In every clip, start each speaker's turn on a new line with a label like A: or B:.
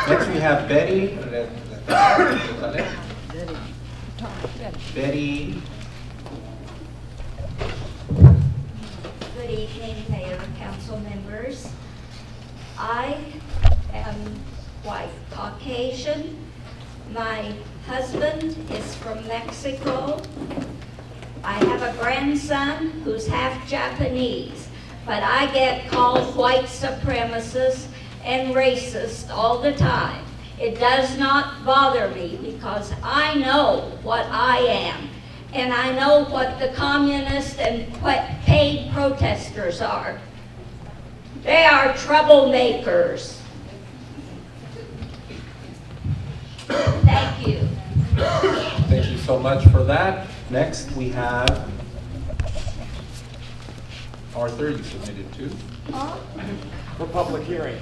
A: Next we have Betty. Betty.
B: Good evening, Mayor, Council members. I am white, Caucasian. My husband is from Mexico. I have a grandson who's half Japanese, but I get called white supremacist and racist all the time. It does not bother me because I know what I am, and I know what the communist and paid protesters are. They are troublemakers. Thank you.
A: Thank you so much for that. Next we have Arthur, you submitted two.
C: For public hearing.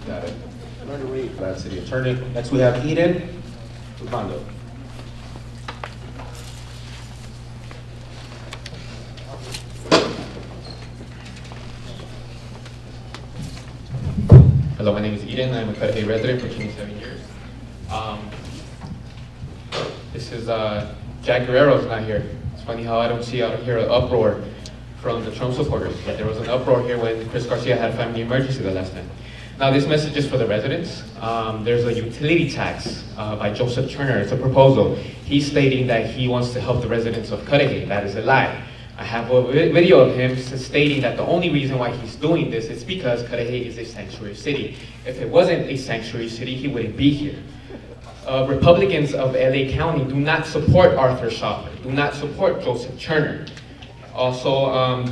A: Got it. Learn to read. Glad City Attorney. Next we have Eden Ubando.
D: Hello, my name is Eden. I'm a Cudahy resident for 27 years. This is Jack Guerrero's not here. It's funny how I don't hear an uproar from the Trump supporters, but there was an uproar here when Chris Garcia had family emergency the last time. Now this message is for the residents. There's a utility tax by Joseph Turner. It's a proposal. He's stating that he wants to help the residents of Cudahy. That is a lie. I have a video of him stating that the only reason why he's doing this is because Cudahy is a sanctuary city. If it wasn't a sanctuary city, he wouldn't be here. Republicans of LA County do not support Arthur Schaffer, do not support Joseph Turner. Also,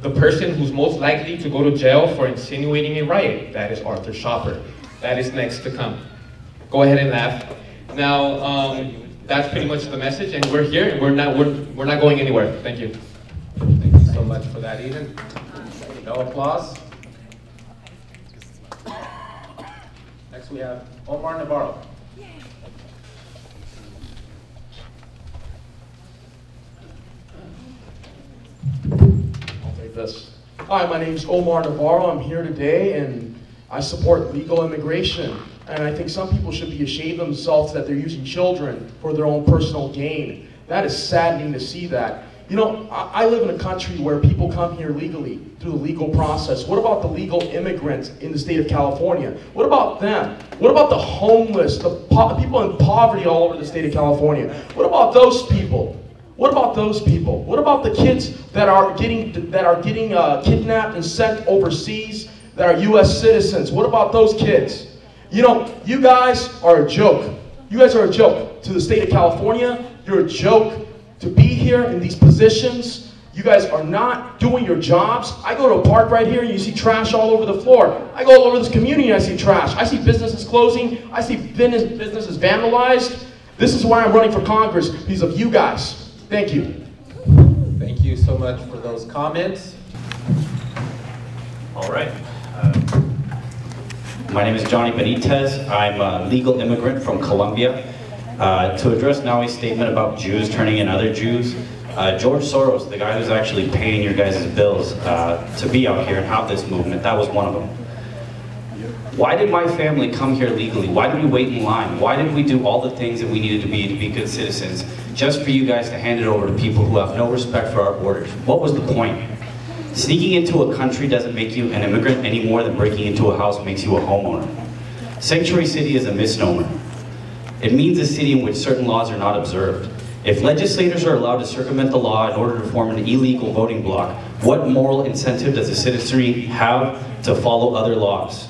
D: the person who's most likely to go to jail for insinuating a riot, that is Arthur Schaffer. That is next to come. Go ahead and laugh. Now, that's pretty much the message, and we're here, and we're not going anywhere. Thank you.
A: Thank you so much for that, Eden. No applause. Next we have Omar Navarro.
C: I'll take this. Hi, my name is Omar Navarro. I'm here today, and I support legal immigration. And I think some people should be ashamed of themselves that they're using children for their own personal gain. That is saddening to see that. You know, I live in a country where people come here legally through the legal process. What about the legal immigrants in the state of California? What about them? What about the homeless, the people in poverty all over the state of California? What about those people? What about those people? What about the kids that are getting kidnapped and sent overseas that are U.S. citizens? What about those kids? You know, you guys are a joke. You guys are a joke to the state of California. You're a joke to be here in these positions. You guys are not doing your jobs. I go to a park right here and you see trash all over the floor. I go all over this community and I see trash. I see businesses closing. I see businesses vandalized. This is why I'm running for Congress, because of you guys. Thank you.
A: Thank you so much for those comments.
E: All right. My name is Johnny Benitez. I'm a legal immigrant from Colombia. To address Nawi's statement about Jews turning in other Jews, George Soros, the guy who's actually paying your guys' bills to be out here and have this movement, that was one of them. Why did my family come here legally? Why did we wait in line? Why did we do all the things that we needed to be good citizens just for you guys to hand it over to people who have no respect for our borders? What was the point? Sneaking into a country doesn't make you an immigrant any more than breaking into a house makes you a homeowner. Sanctuary city is a misnomer. It means a city in which certain laws are not observed. If legislators are allowed to circumvent the law in order to form an illegal voting bloc, what moral incentive does the citizenry have to follow other laws?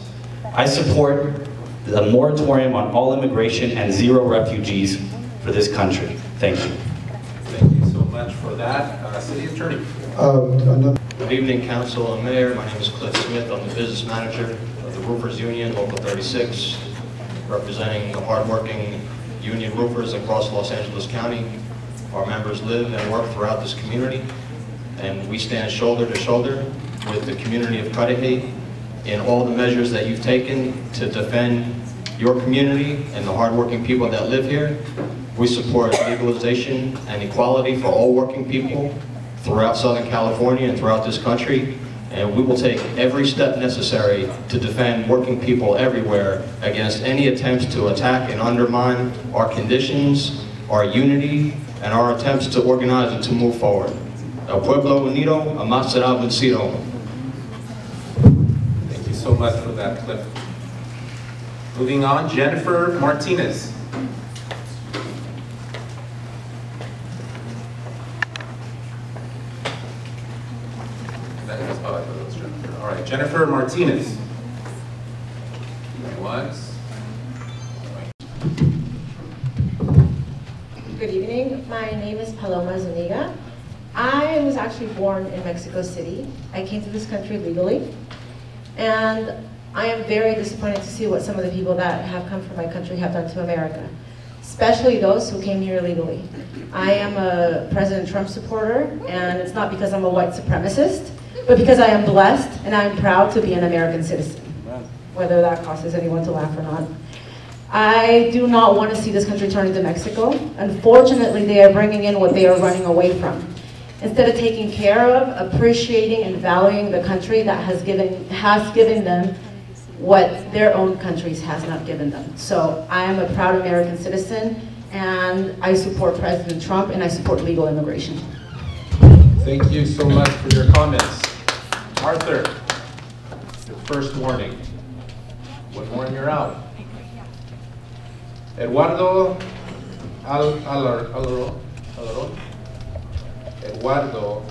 E: I support the moratorium on all immigration and zero refugees for this country. Thank you.
A: Thank you so much for that. City Attorney.
F: Good evening, Council and Mayor. My name is Cliff Smith. I'm the business manager of the Roofers Union, Local 36, representing the hardworking union roofers across Los Angeles County. Our members live and work throughout this community, and we stand shoulder to shoulder with the community of Cudahy in all the measures that you've taken to defend your community and the hardworking people that live here. We support legalization and equality for all working people throughout Southern California and throughout this country. and we will take every step necessary to defend working people everywhere against any attempts to attack and undermine our conditions, our unity, and our attempts to organize and to move forward. El pueblo unido, jamás será vencido.
A: Thank you so much for that clip. Moving on, Jennifer Martinez. That is how I thought it was Jennifer. All right, Jennifer Martinez. Once.
G: Good evening. My name is Paloma Zuniga. I was actually born in Mexico City. I came to this country legally. And I am very disappointed to see what some of the people that have come from my country have done to America, especially those who came here illegally. I am a President Trump supporter, and it's not because I'm a white supremacist, but because I am blessed and I'm proud to be an American citizen, whether that causes anyone to laugh or not. I do not want to see this country turn into Mexico. Unfortunately, they are bringing in what they are running away from. Instead of taking care of, appreciating, and valuing the country that has given them what their own countries has not given them. So I am a proud American citizen, and I support President Trump, and I support legal immigration.
A: Thank you so much for your comments. Arthur, your first warning. One more and you're out. Eduardo Alaron. Eduardo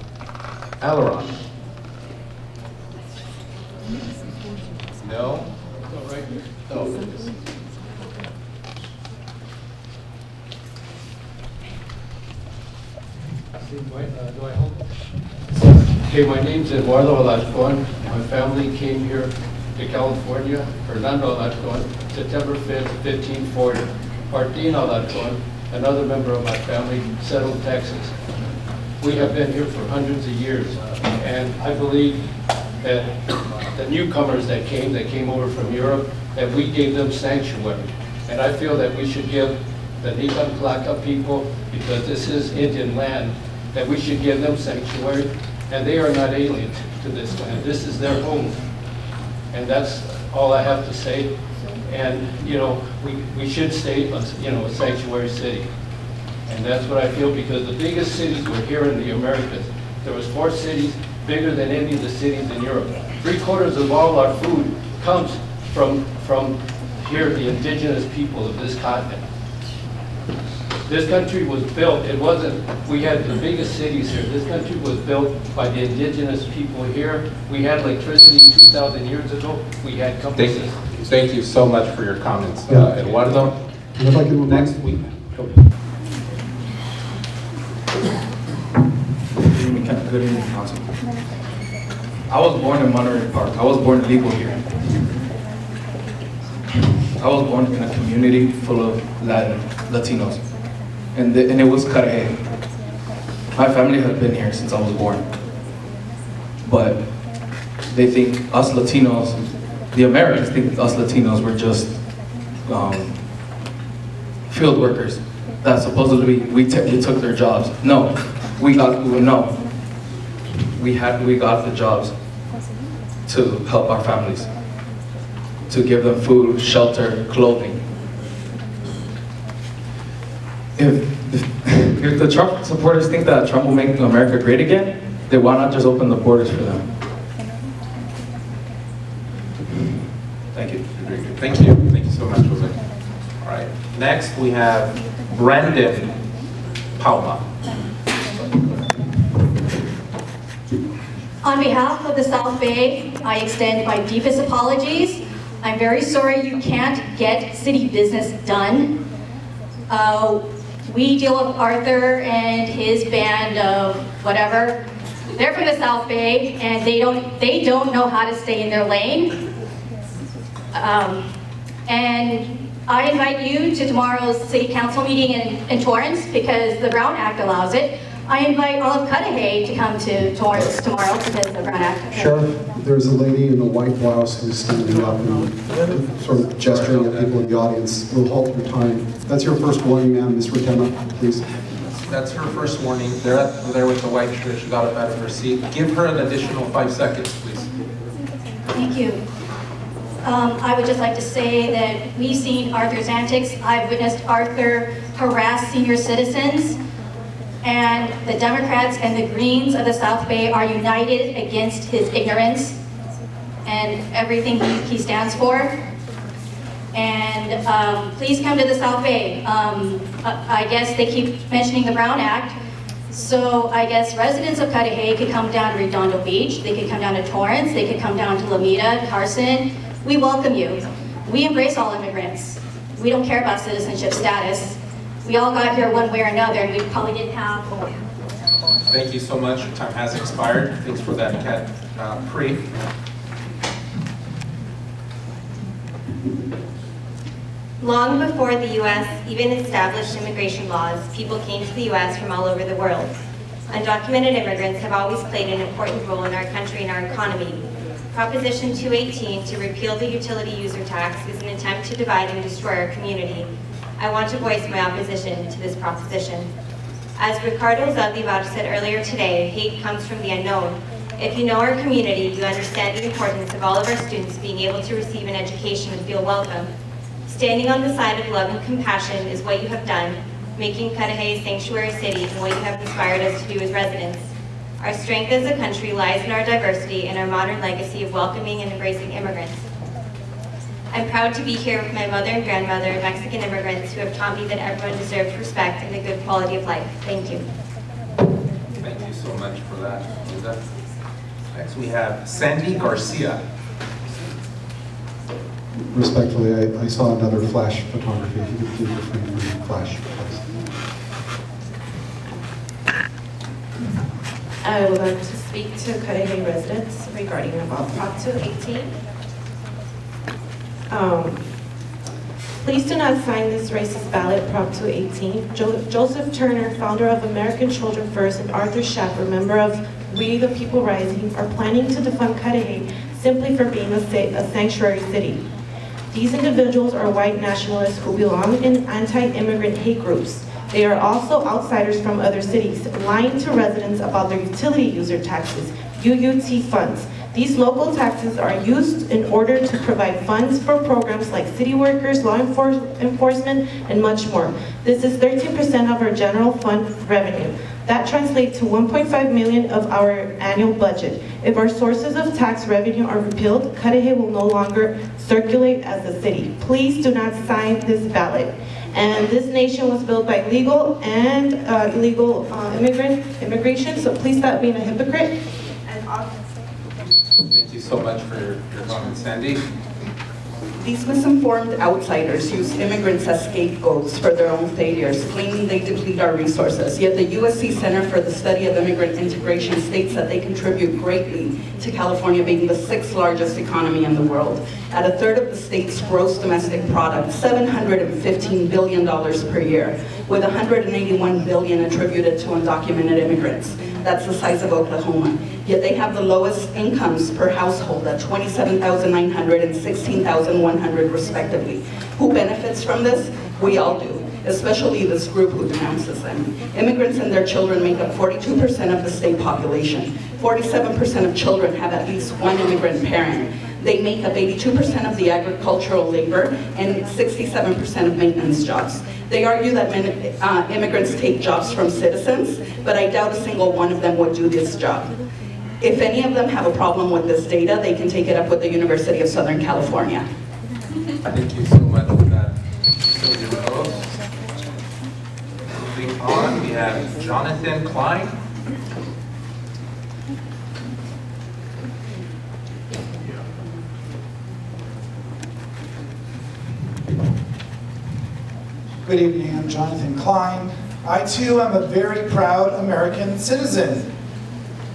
A: Alaron. No? Right here. No.
H: Do I hold? Okay, my name's Eduardo Alarcon. My family came here to California, Fernando Alarcon, September 5th, 1540. Martin Alarcon, another member of my family, settled Texas. We have been here for hundreds of years, and I believe that the newcomers that came over from Europe, that we gave them sanctuary. And I feel that we should give the Nican Placa people, because this is Indian land, that we should give them sanctuary, and they are not alien to this land. This is their home. And that's all I have to say. And, you know, we should stay, you know, a sanctuary city. And that's what I feel, because the biggest cities were here in the Americas. There was 4 cities bigger than any of the cities in Europe. 3/4 of all our food comes from here, the indigenous people of this continent. This country was built, it wasn't, we had the biggest cities here. This country was built by the indigenous people here. We had electricity 2,000 years ago. We had compasses.
A: Thank you so much for your comments, Eduardo.
I: If I can
A: Next week.
J: Good evening, Council. I was born in Monterey Park. I was born legal here. I was born in a community full of Latinos, and it was Cudahy. My family has been here since I was born, but they think us Latinos, the Americans think us Latinos were just field workers that supposedly we took their jobs. No, we got the jobs to help our families, to give them food, shelter, clothing. If the Trump supporters think that Trump will make America great again, then why not just open the borders for them? Thank you.
A: Thank you. Thank you so much, Jose. All right. Next, we have Brandon Palma.
K: On behalf of the South Bay, I extend my deepest apologies. I'm very sorry you can't get city business done. We deal with Arthur and his band of whatever. They're from the South Bay, and they don't know how to stay in their lane. And I invite you to tomorrow's city council meeting in Torrance, because the Brown Act allows it. I invite all of Cudahy to come to Torrance tomorrow, because the Brown Act.
I: Sheriff, there's a lady in a white blouse who's standing up and sort of gesturing at people in the audience. We'll halt your time. That's your first warning, ma'am. Ms. Rotema, please.
A: That's her first warning. There with the white shirt. She got up out of her seat. Give her an additional 5 seconds, please.
K: Thank you. I would just like to say that we've seen Arthur's antics. I've witnessed Arthur harass senior citizens, and the Democrats and the Greens of the South Bay are united against his ignorance and everything he stands for. And please come to the South Bay. I guess they keep mentioning the Brown Act. So I guess residents of Cudahy could come down to Redondo Beach, they could come down to Torrance, they could come down to Lomita, Carson. We welcome you. We embrace all immigrants. We don't care about citizenship status. We all got here one way or another, and we probably didn't have.
A: Thank you so much. Your time has expired. Thanks for that, Kat Pre.
L: Long before the U.S. even established immigration laws, people came to the U.S. from all over the world. Undocumented immigrants have always played an important role in our country and our economy. Proposition 218 to repeal the utility user tax is an attempt to divide and destroy our community. I want to voice my opposition to this proposition. As Ricardo Zaldivar said earlier today, hate comes from the unknown. If you know our community, you understand the importance of all of our students being able to receive an education and feel welcome. Standing on the side of love and compassion is what you have done, making Cudahy a sanctuary city and what you have inspired us to do as residents. Our strength as a country lies in our diversity and our modern legacy of welcoming and embracing immigrants. I'm proud to be here with my mother and grandmother, Mexican immigrants, who have taught me that everyone deserves respect and a good quality of life. Thank you.
A: Thank you so much for that, Lisa. Next we have Sandy Garcia.
I: Respectfully, I saw another flash photography. If you could please refrain from flash, please.
G: I would like to speak to Cudahy residents regarding about Prop 218. Please do not sign this racist ballot, Prop 218. Joseph Turner, founder of American Children First, and Arthur Schaffer, member of We the People Rising, are planning to defund Cudahy simply for being a sanctuary city. These individuals are white nationalists who belong in anti-immigrant hate groups. They are also outsiders from other cities, lying to residents about their utility user taxes, UUT funds. These local taxes are used in order to provide funds for programs like city workers, law enforcement, and much more. This is 13% of our general fund revenue. That translates to $1.5 million of our annual budget. If our sources of tax revenue are repealed, Cudahy will no longer circulate as a city. Please do not sign this ballot. And this nation was built by legal and illegal immigration, so please stop being a hypocrite.
A: Thank you so much for your comments, Sandy.
M: These misinformed outsiders use immigrants as scapegoats for their own failures, claiming they deplete our resources. Yet the USC Center for the Study of Immigrant Integration states that they contribute greatly to California being the 6th largest economy in the world. At a third of the state's gross domestic product, $715 billion per year, with $181 billion attributed to undocumented immigrants. That's the size of Oklahoma. Yet they have the lowest incomes per household at $27,900 and $16,100 respectively. Who benefits from this? We all do, especially this group who denounces them. Immigrants and their children make up 42% of the state population. 47% of children have at least one immigrant parent. They make up 82% of the agricultural labor and 67% of maintenance jobs. They argue that immigrants take jobs from citizens, but I doubt a single one of them would do this job. If any of them have a problem with this data, they can take it up with the University of Southern California.
A: Thank you so much for that, Sylvia Rose. Moving on, we have Jonathan Klein.
N: Good evening, I'm Jonathan Klein. I too am a very proud American citizen.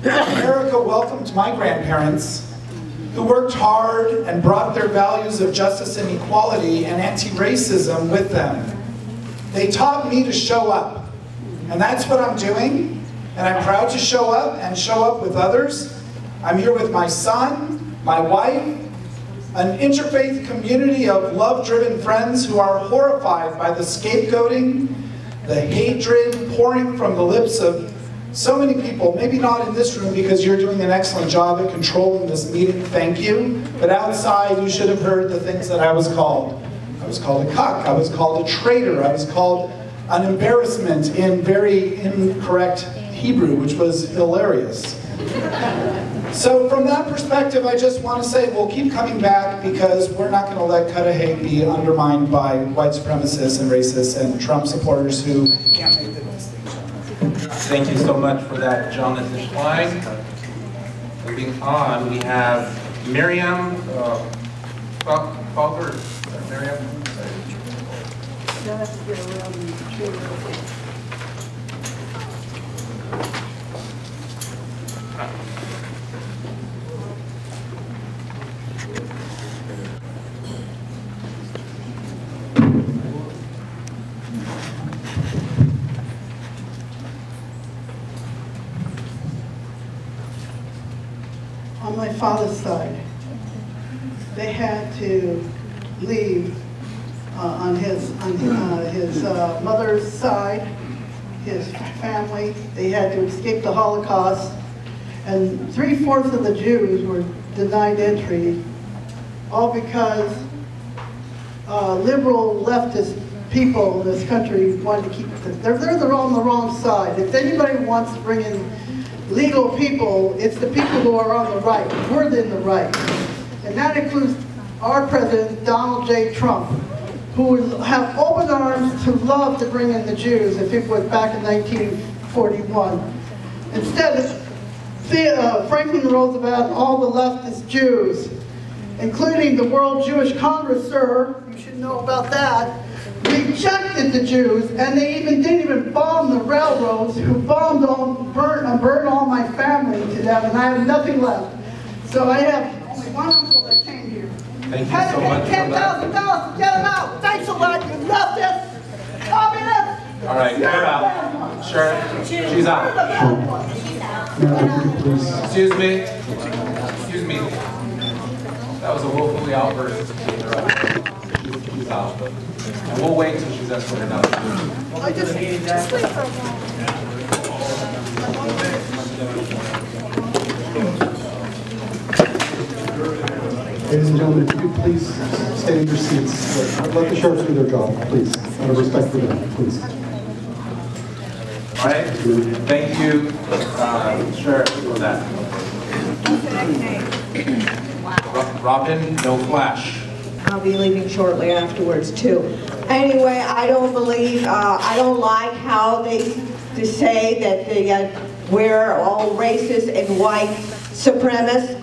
N: America welcomed my grandparents, who worked hard and brought their values of justice and equality and anti-racism with them. They taught me to show up, and that's what I'm doing, and I'm proud to show up and show up with others. I'm here with my son, my wife, an interfaith community of love-driven friends who are horrified by the scapegoating, the hatred pouring from the lips of so many people, maybe not in this room because you're doing an excellent job at controlling this meeting, thank you. But outside, you should have heard the things that I was called. I was called a cuck, I was called a traitor, I was called an embarrassment in very incorrect Hebrew, which was hilarious. So from that perspective, I just want to say we'll keep coming back because we're not going to let Cudahy be undermined by white supremacists and racists and Trump supporters who can't make the distinction.
A: Thank you so much for that, Jonathan Klein. Moving on, we have Miriam Falker. Miriam?
O: On my father's side, they had to leave on his mother's side, his family. They had to escape the Holocaust, and 3/4 of the Jews were denied entry, all because liberal leftist people in this country wanted to keep them. They're on the wrong side. If anybody wants to bring in legal people, it's the people who are on the right. We're in the right. And that includes our president, Donald J. Trump, who would have open arms to love to bring in the Jews if it was back in 1941. Instead, Franklin Roosevelt and all the leftist Jews, including the World Jewish Congress, sir, you should know about that, rejected the Jews, and they didn't even bomb the railroads, who bombed burned all my family to death, and I have nothing left. So I have only one uncle that came here.
A: Thank you so much for that.
O: $10,000 to get him out. Thanks a lot, you leftist, communist.
A: All right, get her out. Sure, she's out. Excuse me. Excuse me. That was a willfully outburst. She's out. And we'll wait until she's escorted out.
O: Well, I just wait for
I: Ladies and gentlemen, if you could please stay in your seats. Let the sheriff do their job, please. Out of respect for them, please.
A: All right. Thank you, Sheriff, for that. Robin, no flash.
P: I'll be leaving shortly afterwards too. Anyway, I don't believe, I don't like how they say that we're all racist and white supremacists.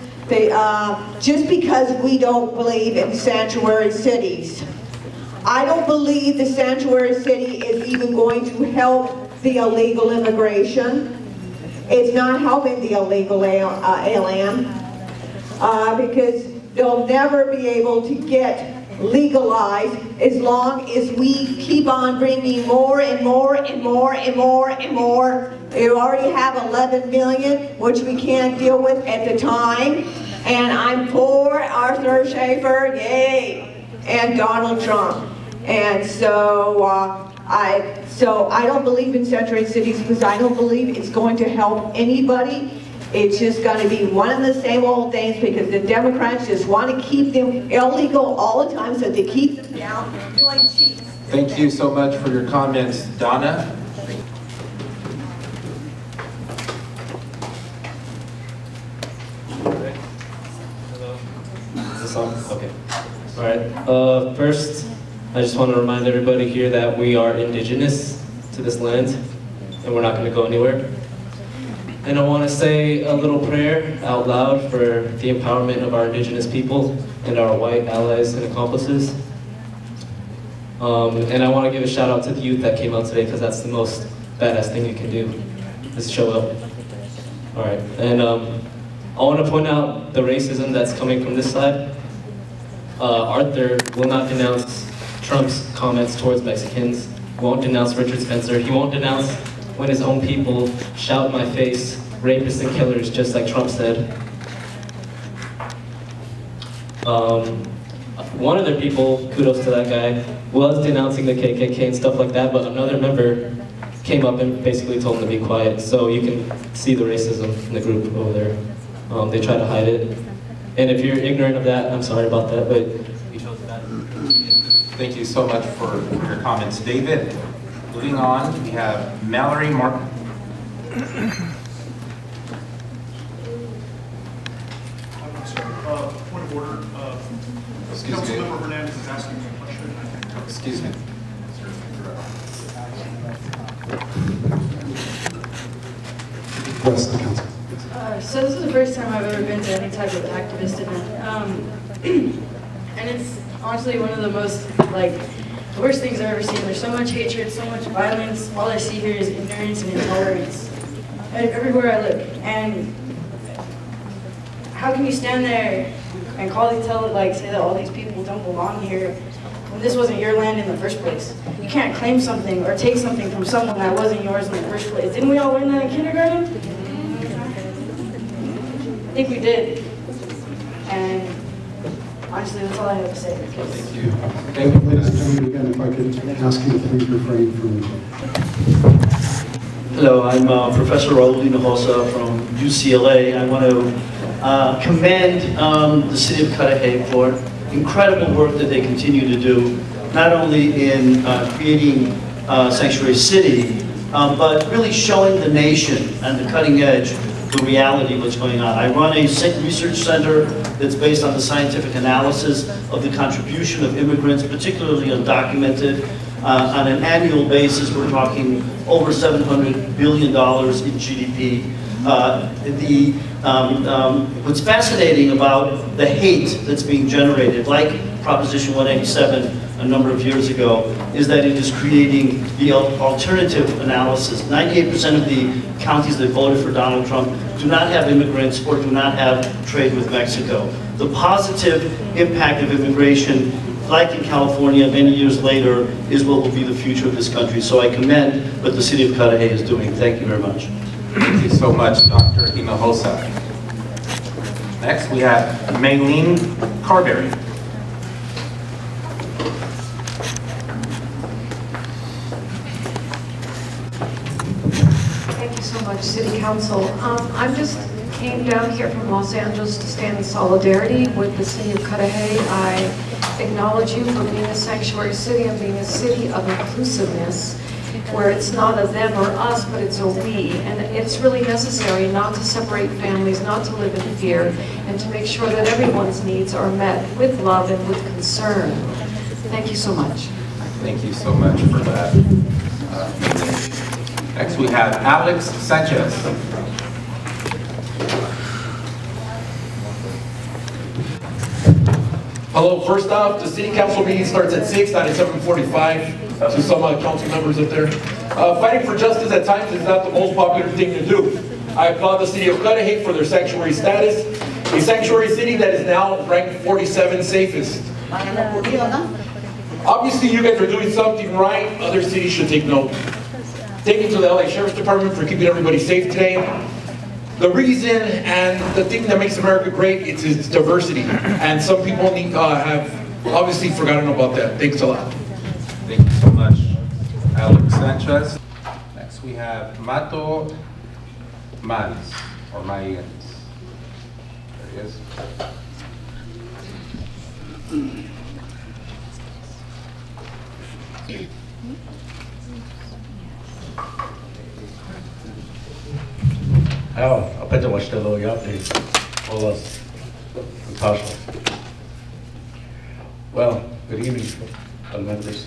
P: Just because we don't believe in sanctuary cities. I don't believe the sanctuary city is even going to help the illegal immigration. It's not helping the illegal alien because they'll never be able to get legalized as long as we keep on bringing more and more and more and more and more. We already have 11 million, which we can't deal with at the time. And I'm for Arthur Schaefer, yay, and Donald Trump. And so I don't believe in sanctuary cities because I don't believe it's going to help anybody. It's just going to be one of the same old things because the Democrats just want to keep them illegal all the time so they keep them down doing cheats.
A: Thank you so much for your comments, Donna.
Q: Is this on? Okay. All right. First, I just want to remind everybody here that we are indigenous to this land, and we're not going to go anywhere. And I want to say a little prayer out loud for the empowerment of our indigenous people and our white allies and accomplices. And I want to give a shout out to the youth that came out today because that's the most badass thing you can do, is show up. All right, and I want to point out the racism that's coming from this side. Arthur will not denounce Trump's comments towards Mexicans, won't denounce Richard Spencer, he won't denounce when his own people shout in my face, rapists and killers, just like Trump said. one of their people, kudos to that guy, was denouncing the KKK and stuff like that, but another member came up and basically told him to be quiet. So you can see the racism in the group over there. They try to hide it. And if you're ignorant of that, I'm sorry about that, but he chose that.
R: Thank you so much for your comments, David. Moving on, we have Mallory Martin.
S: Point of order. Councilmember Hernandez is asking me a question.
R: Excuse me.
I: Yes, the council.
T: So this is the first time I've ever been to any type of activist event. And it's honestly one of the most, the worst things I've ever seen. There's so much hatred, so much violence. All I see here is ignorance and intolerance. Everywhere I look. And how can you stand there and say that all these people don't belong here when this wasn't your land in the first place? You can't claim something or take something from someone that wasn't yours in the first place. Didn't we all learn that in kindergarten? I think we did. And honestly, that's all I have to say.
R: Thank you.
I: Thank you, ladies and gentlemen. Again, if I could ask you to please refrain from...
U: Hello, I'm Professor Raul Hinojosa from UCLA. I want to commend the city of Cudahy for incredible work that they continue to do, not only in creating Sanctuary City, but really showing the nation and the cutting edge the reality of what's going on. I run a research center that's based on the scientific analysis of the contribution of immigrants, particularly undocumented. On an annual basis, we're talking over $700 billion in GDP. What's fascinating about the hate that's being generated, like Proposition 187 a number of years ago, is that it is creating the alternative analysis. 98% of the counties that voted for Donald Trump do not have immigrants or do not have trade with Mexico. The positive impact of immigration, like in California many years later, is what will be the future of this country. So I commend what the city of Cudahy is doing. Thank you very much.
R: Thank you so much, Dr. Hinojosa. Next, we have Maylene Carberry.
V: Thank you so much, City Council. I just came down here from Los Angeles to stand in solidarity with the city of Cudahy. I acknowledge you for being a sanctuary city and being a city of inclusiveness, where it's not a them or us, but it's a we. And it's really necessary not to separate families, not to live in fear, and to make sure that everyone's needs are met with love and with concern. Thank you so much.
R: Thank you so much for that. Next we have Alex Sanchez.
C: Hello, first off, the city council meeting starts at 6, not at 7:45. So some council members up there. Fighting for justice at times is not the most popular thing to do. I applaud the city of Cudahy for their sanctuary status, a sanctuary city that is now ranked 47 safest. Obviously, you guys are doing something right. Other cities should take note. Thank you to the LA Sheriff's Department for keeping everybody safe today. The reason and the thing that makes America great is its diversity. And some people have obviously forgotten about that. Thanks a lot.
R: Thank you so much, Alex Sanchez. Next we have Mato Mans, or Mayans. There he is.
W: I bet you watched the little update. All us, Natasha. Well, good evening, members.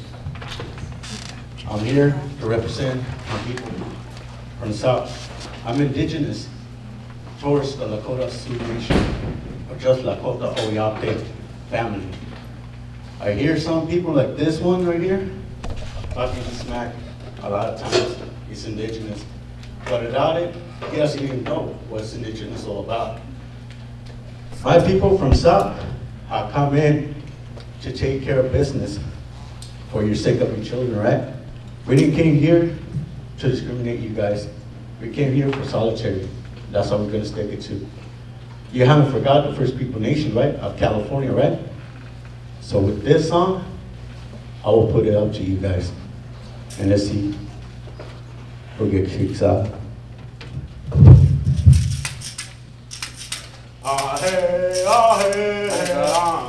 W: I'm here to represent my people from the South. I'm indigenous towards the Lakota Sioux Nation, or just Lakota Oyate family. I hear some people like this one right here talking smack a lot of times. He's indigenous, but without it, he doesn't even know what indigenous is all about. My people from South have come in to take care of business for your sake of your children, right? We didn't came here to discriminate you guys. We came here for solidarity. That's how we're gonna stick it to. You haven't forgot the First People Nation, right? Of California, right? So with this song, I will put it up to you guys. And let's see who gets kicked out.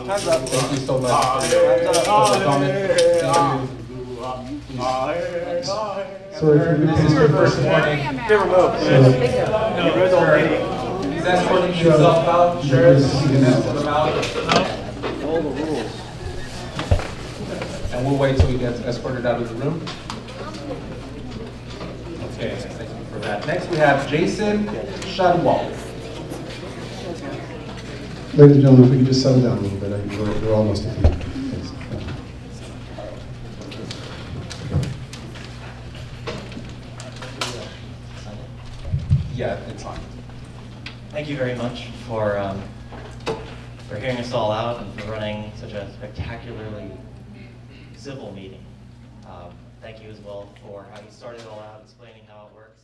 A: Thank you so much for your comment.
I: So if you
A: This is your first warning. He's escorting himself out. Sheriff, you can escort him out.
R: All the rules.
A: And we'll wait till he gets escorted out of the room. Okay, thank you for that. Next we have Jason Shadwell.
I: Ladies and gentlemen, if we could just settle down a little bit, we're almost at the end.
A: Yeah, it's on.
B: Thank you very much for hearing us all out and for running such a spectacularly civil meeting. Thank you as well for how you started it all out, explaining how it works.